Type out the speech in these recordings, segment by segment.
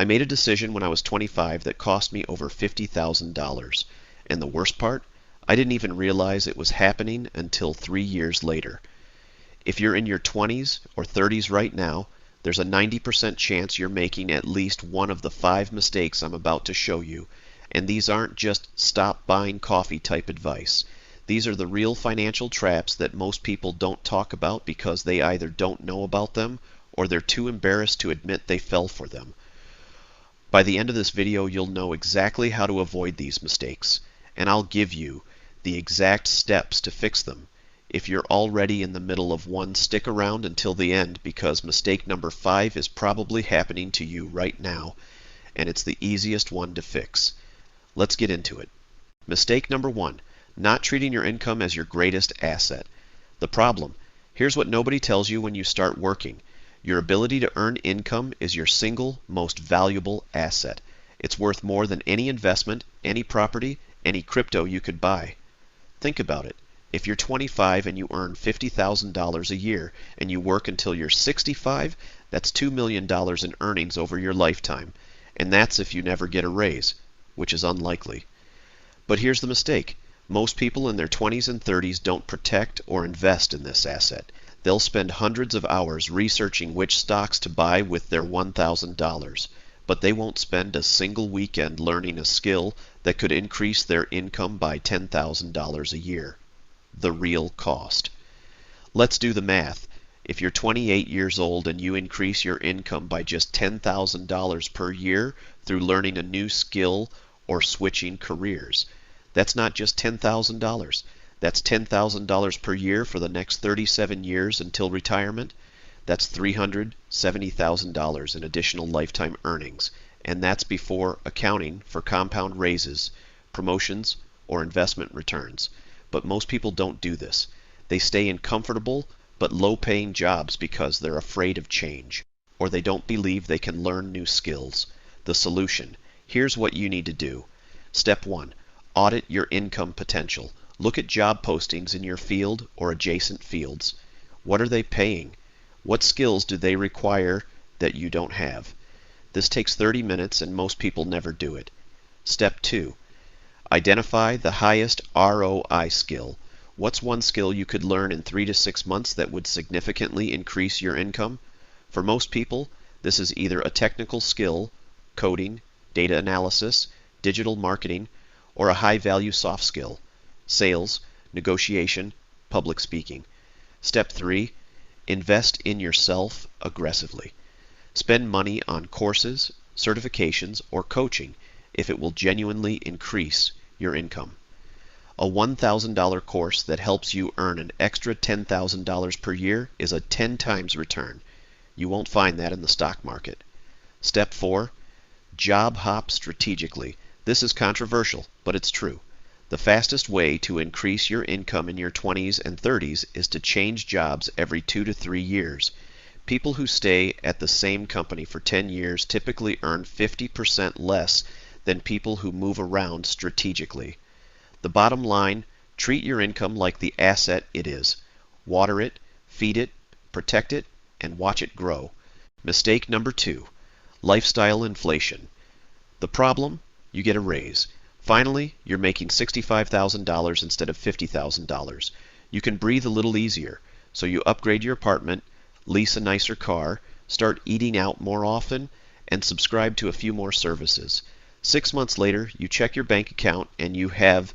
I made a decision when I was 25 that cost me over $50,000. And the worst part, I didn't even realize it was happening until 3 years later. If you're in your 20s or 30s right now, there's a 90% chance you're making at least one of the 5 mistakes I'm about to show you. And these aren't just stop buying coffee type advice. These are the real financial traps that most people don't talk about because they either don't know about them or they're too embarrassed to admit they fell for them. By the end of this video, you'll know exactly how to avoid these mistakes, and I'll give you the exact steps to fix them. If you're already in the middle of one, stick around until the end because mistake number 5 is probably happening to you right now, and it's the easiest one to fix. Let's get into it. Mistake number 1, not treating your income as your greatest asset. The problem: here's what nobody tells you when you start working. Your ability to earn income is your single most valuable asset. It's worth more than any investment, any property, any crypto you could buy. Think about it. If you're 25 and you earn $50,000 a year and you work until you're 65, that's $2 million in earnings over your lifetime. And that's if you never get a raise, which is unlikely. But here's the mistake. Most people in their 20s and 30s don't protect or invest in this asset. They'll spend hundreds of hours researching which stocks to buy with their $1,000, but they won't spend a single weekend learning a skill that could increase their income by $10,000 a year. The real cost. Let's do the math. If you're 28 years old and you increase your income by just $10,000 per year through learning a new skill or switching careers, that's not just $10,000. That's $10,000 per year for the next 37 years until retirement. That's $370,000 in additional lifetime earnings, and that's before accounting for compound raises, promotions, or investment returns. But most people don't do this. They stay in comfortable but low-paying jobs because they're afraid of change, or they don't believe they can learn new skills. The solution: here's what you need to do. Step 1. Audit your income potential. Look at job postings in your field or adjacent fields. What are they paying? What skills do they require that you don't have? This takes 30 minutes and most people never do it. Step 2. Identify the highest ROI skill. What's one skill you could learn in 3 to 6 months that would significantly increase your income? For most people, this is either a technical skill, coding, data analysis, digital marketing, or a high-value soft skill, sales, negotiation, public speaking. Step 3. Invest in yourself aggressively. Spend money on courses, certifications, or coaching if it will genuinely increase your income. A $1,000 course that helps you earn an extra $10,000 per year is a 10 times return. You won't find that in the stock market. Step 4. Job hop strategically. This is controversial, but it's true. The fastest way to increase your income in your 20s and 30s is to change jobs every 2 to 3 years. People who stay at the same company for 10 years typically earn 50% less than people who move around strategically. The bottom line: treat your income like the asset it is. Water it, feed it, protect it, and watch it grow. Mistake number 2. Lifestyle inflation. The problem: you get a raise. Finally, you're making $65,000 instead of $50,000. You can breathe a little easier, so you upgrade your apartment, lease a nicer car, start eating out more often, and subscribe to a few more services. 6 months later, you check your bank account and you have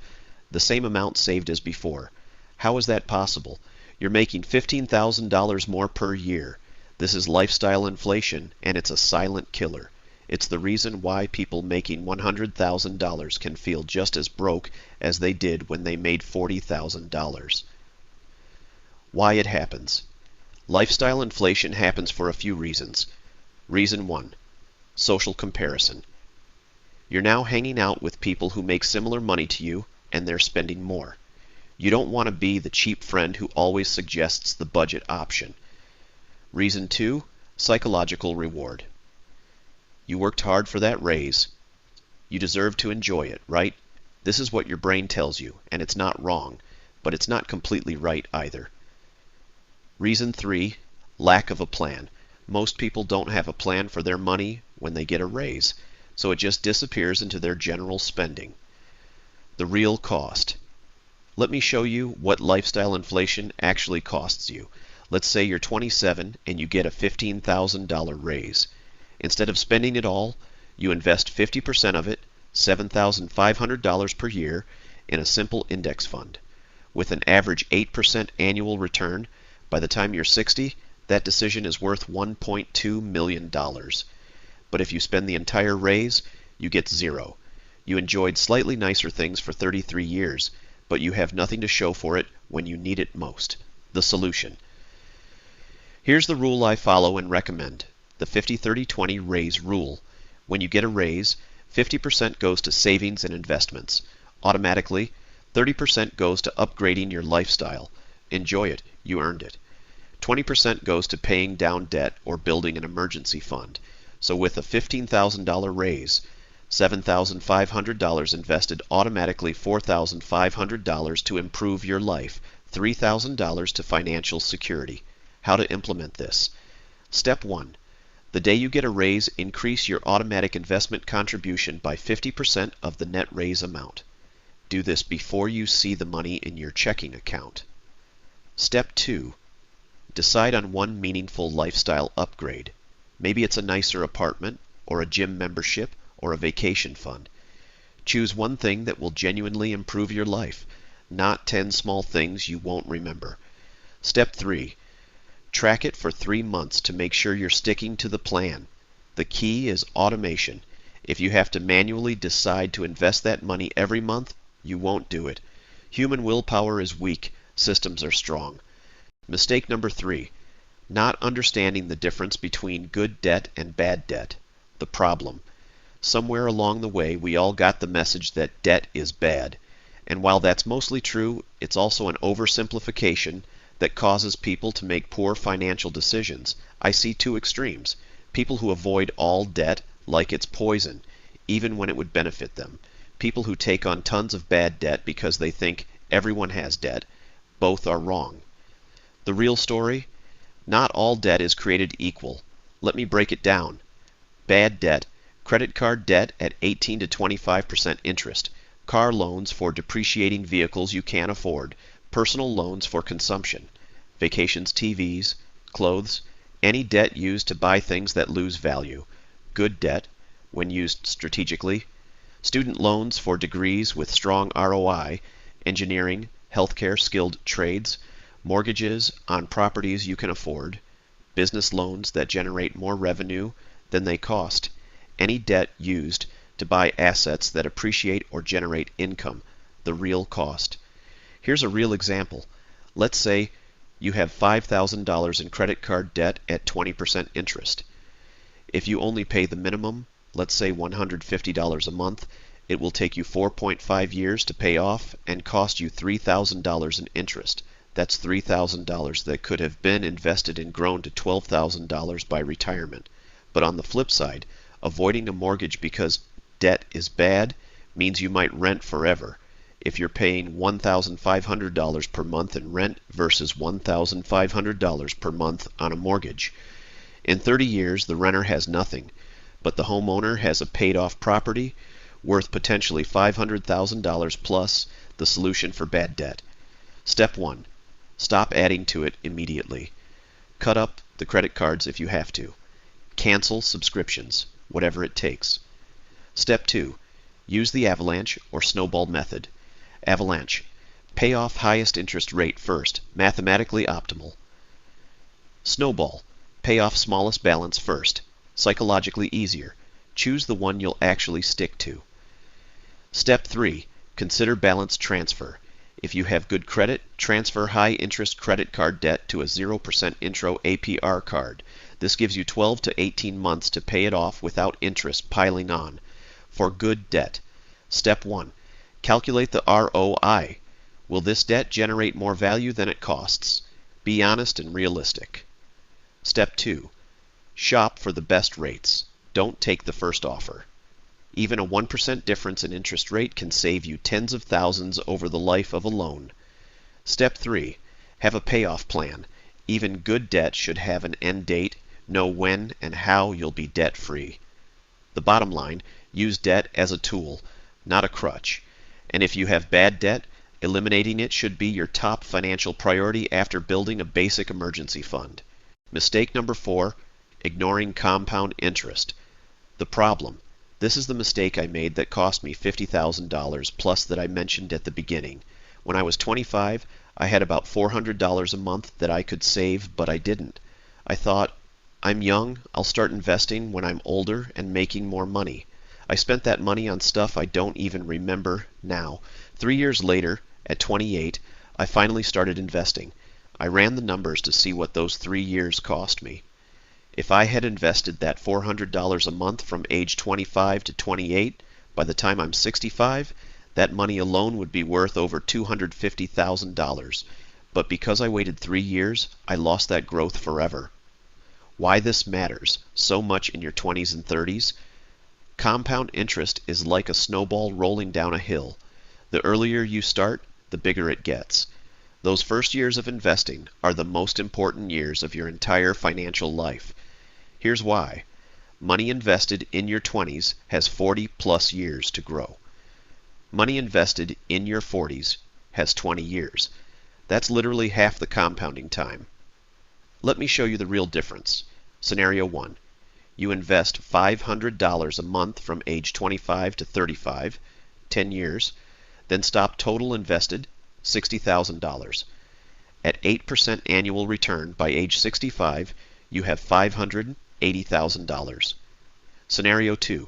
the same amount saved as before. How is that possible? You're making $15,000 more per year. This is lifestyle inflation, and it's a silent killer. It's the reason why people making $100,000 can feel just as broke as they did when they made $40,000. Why it happens. Lifestyle inflation happens for a few reasons. Reason 1. Social comparison. You're now hanging out with people who make similar money to you, and they're spending more. You don't want to be the cheap friend who always suggests the budget option. Reason 2. Psychological reward. You worked hard for that raise. You deserve to enjoy it, right? This is what your brain tells you, and it's not wrong, but it's not completely right either. Reason 3. Lack of a plan. Most people don't have a plan for their money when they get a raise, so it just disappears into their general spending. The real cost. Let me show you what lifestyle inflation actually costs you. Let's say you're 27 and you get a $15,000 raise. Instead of spending it all, you invest 50% of it, $7,500 per year, in a simple index fund. With an average 8% annual return, by the time you're 60, that decision is worth $1.2 million. But if you spend the entire raise, you get zero. You enjoyed slightly nicer things for 33 years, but you have nothing to show for it when you need it most. The solution. Here's the rule I follow and recommend, the 50-30-20 raise rule. When you get a raise, 50% goes to savings and investments. Automatically, 30% goes to upgrading your lifestyle. Enjoy it, you earned it. 20% goes to paying down debt or building an emergency fund. So with a $15,000 raise, $7,500 invested, automatically $4,500 to improve your life, $3,000 to financial security. How to implement this? Step 1. The day you get a raise, increase your automatic investment contribution by 50% of the net raise amount. Do this before you see the money in your checking account. Step 2. Decide on one meaningful lifestyle upgrade. Maybe it's a nicer apartment, or a gym membership, or a vacation fund. Choose one thing that will genuinely improve your life, not 10 small things you won't remember. Step 3. Track it for 3 months to make sure you're sticking to the plan. The key is automation. If you have to manually decide to invest that money every month, you won't do it. Human willpower is weak, systems are strong. Mistake number 3. Not understanding the difference between good debt and bad debt. The problem. Somewhere along the way, we all got the message that debt is bad. And while that's mostly true, it's also an oversimplification that causes people to make poor financial decisions. I see two extremes. People who avoid all debt like it's poison, even when it would benefit them. People who take on tons of bad debt because they think everyone has debt. Both are wrong. The real story? Not all debt is created equal. Let me break it down. Bad debt. Credit card debt at 18 to 25% interest. Car loans for depreciating vehicles you can't afford. Personal loans for consumption. Vacations, TVs, clothes. Any debt used to buy things that lose value. Good debt, when used strategically. Student loans for degrees with strong ROI. Engineering, healthcare, skilled trades. Mortgages on properties you can afford. Business loans that generate more revenue than they cost. Any debt used to buy assets that appreciate or generate income, the real cost. Here's a real example. Let's say you have $5,000 in credit card debt at 20% interest. If you only pay the minimum, let's say $150 a month, it will take you 4.5 years to pay off and cost you $3,000 in interest. That's $3,000 that could have been invested and grown to $12,000 by retirement. But on the flip side, avoiding a mortgage because debt is bad means you might rent forever. If you're paying $1,500 per month in rent versus $1,500 per month on a mortgage. In 30 years, the renter has nothing, but the homeowner has a paid-off property worth potentially $500,000 plus. The solution for bad debt. Step 1. Stop adding to it immediately. Cut up the credit cards if you have to. Cancel subscriptions, whatever it takes. Step 2. Use the avalanche or snowball method. Avalanche. Pay off highest interest rate first, mathematically optimal. Snowball. Pay off smallest balance first, psychologically easier. Choose the one you'll actually stick to. Step 3. Consider balance transfer. If you have good credit, transfer high-interest credit card debt to a 0% intro APR card. This gives you 12 to 18 months to pay it off without interest piling on. For good debt. Step 1. Calculate the ROI. Will this debt generate more value than it costs? Be honest and realistic. Step 2. Shop for the best rates. Don't take the first offer. Even a 1% difference in interest rate can save you tens of thousands over the life of a loan. Step 3. Have a payoff plan. Even good debt should have an end date. Know when and how you'll be debt-free. The bottom line, use debt as a tool, not a crutch. And if you have bad debt, eliminating it should be your top financial priority after building a basic emergency fund. Mistake number 4, ignoring compound interest. The problem. This is the mistake I made that cost me $50,000 plus that I mentioned at the beginning. When I was 25, I had about $400 a month that I could save, but I didn't. I thought, I'm young, I'll start investing when I'm older and making more money. I spent that money on stuff I don't even remember now. 3 years later, at 28, I finally started investing. I ran the numbers to see what those 3 years cost me. If I had invested that $400 a month from age 25 to 28, by the time I'm 65, that money alone would be worth over $250,000. But because I waited 3 years, I lost that growth forever. Why this matters so much in your 20s and 30s? Compound interest is like a snowball rolling down a hill. The earlier you start, the bigger it gets. Those first years of investing are the most important years of your entire financial life. Here's why. Money invested in your 20s has 40 plus years to grow. Money invested in your 40s has 20 years. That's literally half the compounding time. Let me show you the real difference. Scenario 1. You invest $500 a month from age 25 to 35, 10 years, then stop total invested, $60,000. At 8% annual return by age 65, you have $580,000. Scenario 2.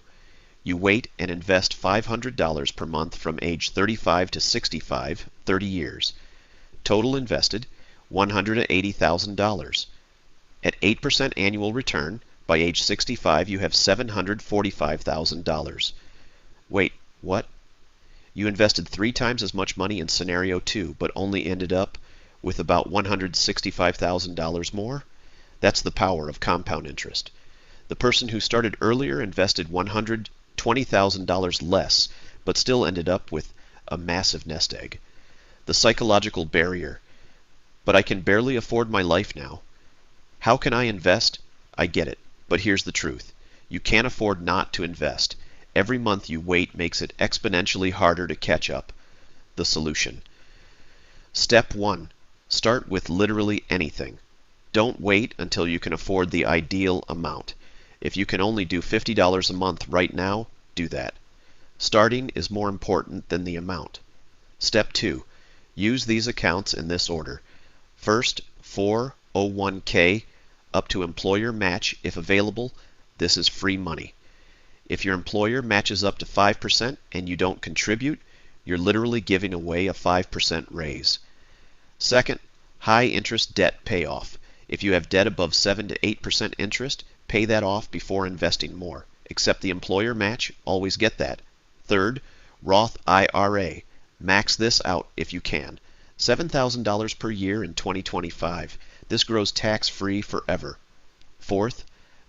You wait and invest $500 per month from age 35 to 65, 30 years. Total invested, $180,000. At 8% annual return, by age 65 you have $745,000. Wait, what? You invested 3 times as much money in scenario 2, but only ended up with about $165,000 more? That's the power of compound interest. The person who started earlier invested $120,000 less, but still ended up with a massive nest egg. The psychological barrier. But I can barely afford my life now. How can I invest? I get it, but here's the truth. You can't afford not to invest. Every month you wait makes it exponentially harder to catch up. The solution. Step 1. Start with literally anything. Don't wait until you can afford the ideal amount. If you can only do $50 a month right now, do that. Starting is more important than the amount. Step 2. Use these accounts in this order. First, 401k up to employer match if available. This is free money. If your employer matches up to 5% and you don't contribute, you're literally giving away a 5% raise. Second, high interest debt payoff. If you have debt above 7 to 8% interest, pay that off before investing more. Except the employer match, always get that. Third, Roth IRA. Max this out if you can. $7,000 per year in 2025. This grows tax-free forever. Fourth,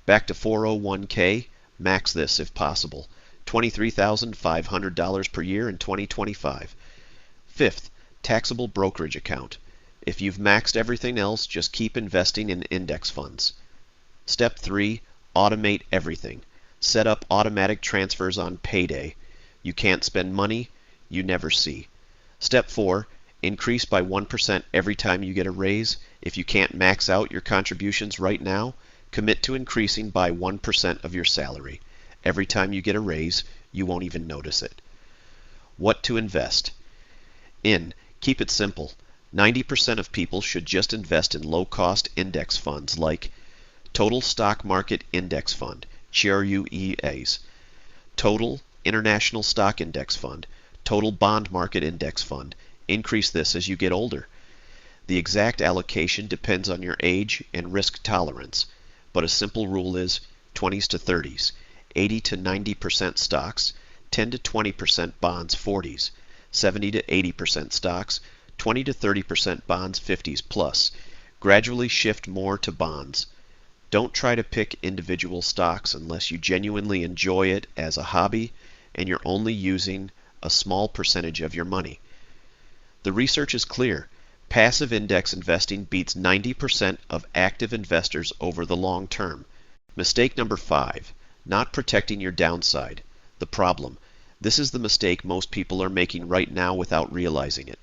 back to 401k. Max this if possible. $23,500 per year in 2025. Fifth, taxable brokerage account. If you've maxed everything else, just keep investing in index funds. Step 3, automate everything. Set up automatic transfers on payday. You can't spend money you never see. Step 4, increase by 1% every time you get a raise. If you can't max out your contributions right now, commit to increasing by 1% of your salary. Every time you get a raise, you won't even notice it. What to invest in? Keep it simple. 90% of people should just invest in low-cost index funds like Total Stock Market Index Fund, TRUEAs, Total International Stock Index Fund, Total Bond Market Index Fund. Increase this as you get older. The exact allocation depends on your age and risk tolerance, but a simple rule is 20s to 30s, 80 to 90% stocks, 10 to 20% bonds 40s, 70 to 80% stocks, 20 to 30% bonds 50s plus. Gradually shift more to bonds. Don't try to pick individual stocks unless you genuinely enjoy it as a hobby and you're only using a small percentage of your money. The research is clear. Passive index investing beats 90% of active investors over the long term. Mistake number 5. not protecting your downside. The problem. This is the mistake most people are making right now without realizing it.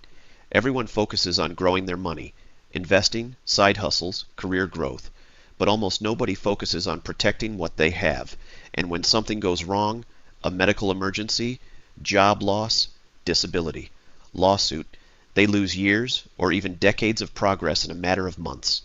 Everyone focuses on growing their money, investing, side hustles, career growth, but almost nobody focuses on protecting what they have. And when something goes wrong, a medical emergency, job loss, disability, lawsuit, they lose years or even decades of progress in a matter of months.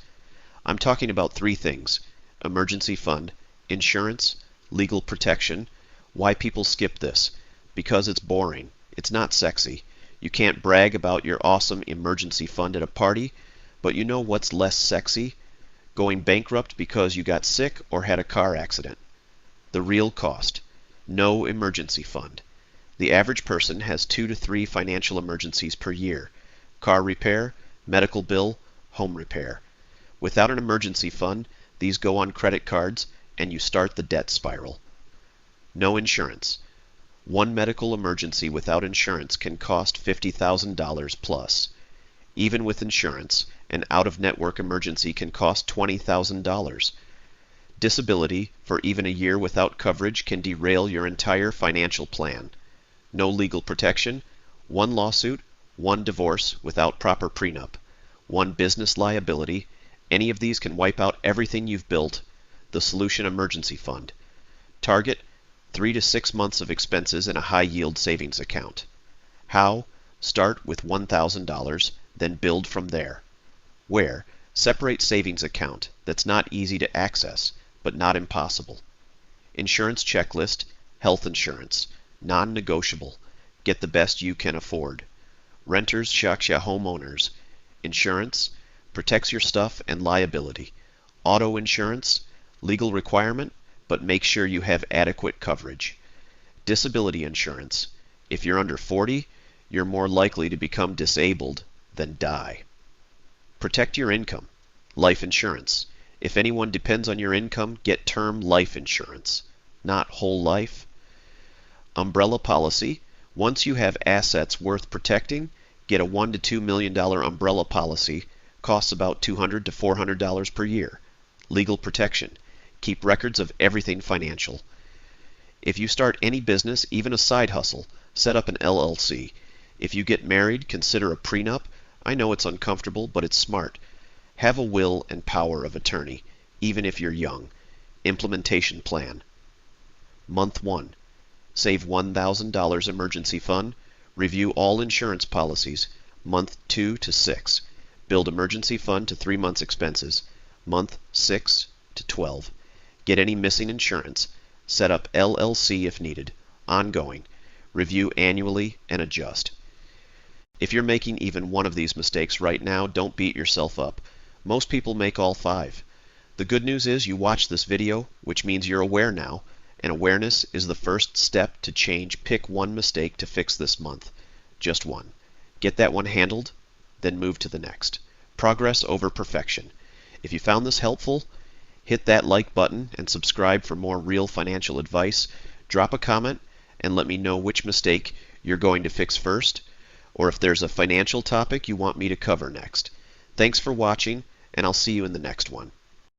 I'm talking about three things: emergency fund, insurance, legal protection. Why people skip this? Because it's boring. It's not sexy. You can't brag about your awesome emergency fund at a party, but you know what's less sexy? Going bankrupt because you got sick or had a car accident. The real cost. No emergency fund. The average person has 2 to 3 financial emergencies per year: car repair, medical bill, home repair. Without an emergency fund, these go on credit cards and you start the debt spiral. No insurance. One medical emergency without insurance can cost $50,000 plus. Even with insurance, an out-of-network emergency can cost $20,000. Disability for even a year without coverage can derail your entire financial plan. No legal protection, one lawsuit, one divorce without proper prenup, one business liability. Any of these can wipe out everything you've built. The solution: emergency fund. Target 3 to 6 months of expenses in a high-yield savings account. How? Start with $1,000, then build from there. Where? Separate savings account that's not easy to access, but not impossible. Insurance checklist: health insurance, non-negotiable. Get the best you can afford. Renters, shaksha homeowners. Insurance protects your stuff and liability. Auto insurance, legal requirement, but make sure you have adequate coverage. Disability insurance. If you're under 40, you're more likely to become disabled than die. Protect your income. Life insurance. If anyone depends on your income, get term life insurance, not whole life. Umbrella policy. Once you have assets worth protecting, get a $1 to $2 million umbrella policy. Costs about $200 to $400 per year. Legal protection. Keep records of everything financial. If you start any business, even a side hustle, set up an LLC. If you get married, consider a prenup. I know it's uncomfortable, but it's smart. Have a will and power of attorney, even if you're young. Implementation plan. Month 1. Save $1,000 emergency fund. Review all insurance policies. Month 2 to 6. Build emergency fund to 3 months expenses. Month 6 to 12. Get any missing insurance. Set up LLC if needed. Ongoing. Review annually and adjust. If you're making even one of these mistakes right now, don't beat yourself up. Most people make all 5. The good news is you watched this video, which means you're aware now, and awareness is the first step to change. Pick one mistake to fix this month. Just one. Get that one handled, then move to the next. Progress over perfection. If you found this helpful, hit that like button and subscribe for more real financial advice. Drop a comment and let me know which mistake you're going to fix first, or if there's a financial topic you want me to cover next. Thanks for watching, and I'll see you in the next one.